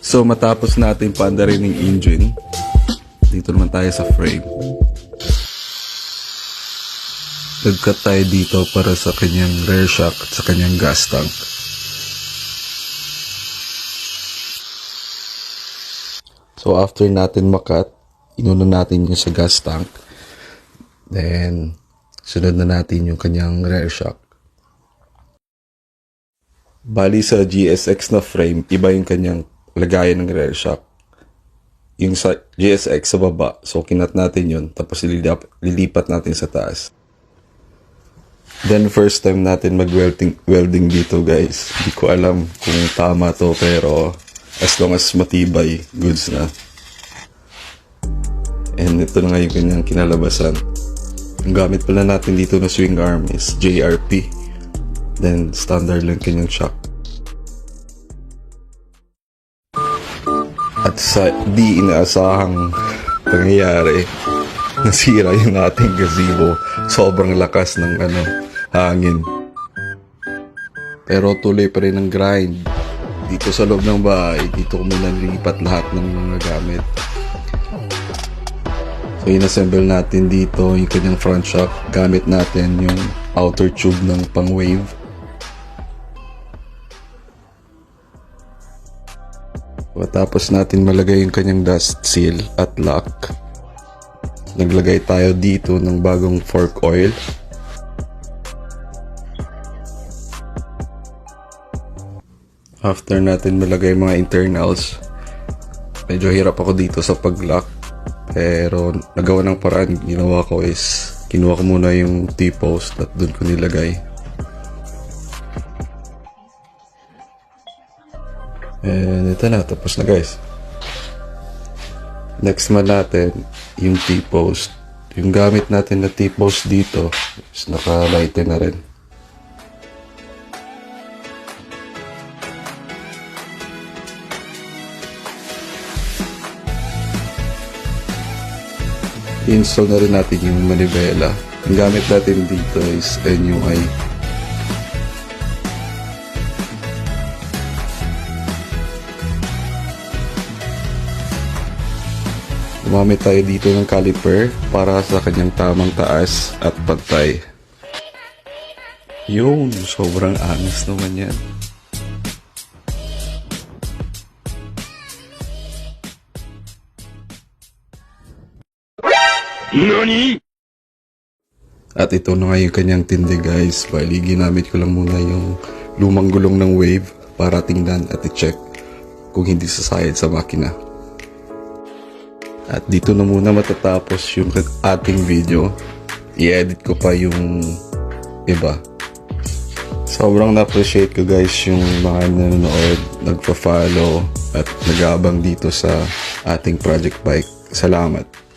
So matapos natin paandarin yung engine, dito naman tayo sa frame. Nag-cut tayo dito para sa kanyang rear shock at sa kanyang gas tank. So after natin makat, inuna natin yung sa gas tank. Then sunod na natin yung kanyang rear shock. Bali sa GSX na frame, iba yung kanyang lagayan ng rear shock. Yung sa GSX sa baba, so kinat natin yun, tapos lilipat natin sa taas. Then first time natin mag-welding dito guys. Hindi ko alam kung tama to, pero as long as matibay, goods na. And ito na nga yung kanyang kinalabasan. Ang gamit pala natin dito na swing arm is JRP. Then standard lang kanyang shock. At sa di inaasahang pangyayari, nasira yung ating gazebo. Sobrang lakas ng hangin. Pero tuloy pa rin ang grind. Dito sa loob ng bahay, dito ko muna nilipat lahat ng mga gamit. So inassemble natin dito yung kanyang front shock. Gamit natin yung outer tube ng pang wave. Tapos natin malagay yung kanyang dust seal at lock. Naglagay tayo dito ng bagong fork oil. After natin malagay mga internals, medyo hirap ako dito sa pag-lock. Pero nagawa ng paraan. Ginawa ko is kinuha ko muna yung T-post at dun ko nilagay. And ito na, tapos na guys. Next man natin yung T-post. Yung gamit natin na T-post dito is naka-lighten na rin. I-install na rin natin yung manibela. Ang gamit natin dito is NUI. Gumamit tayo dito ng caliper para sa kanyang tamang taas at pagtay. Yun, sobrang angas naman yan. NANI?! At ito na nga yung kanyang tindi guys. Bali, ginamit ko lang muna yung lumang gulong ng wave para tingnan at i-check kung hindi sasayad sa makina. At dito na muna matatapos yung ating video. I-edit ko pa yung iba. Sobrang na-appreciate ko guys yung mga nanonood, nagpa-follow at nag-aabang dito sa ating project bike. Salamat!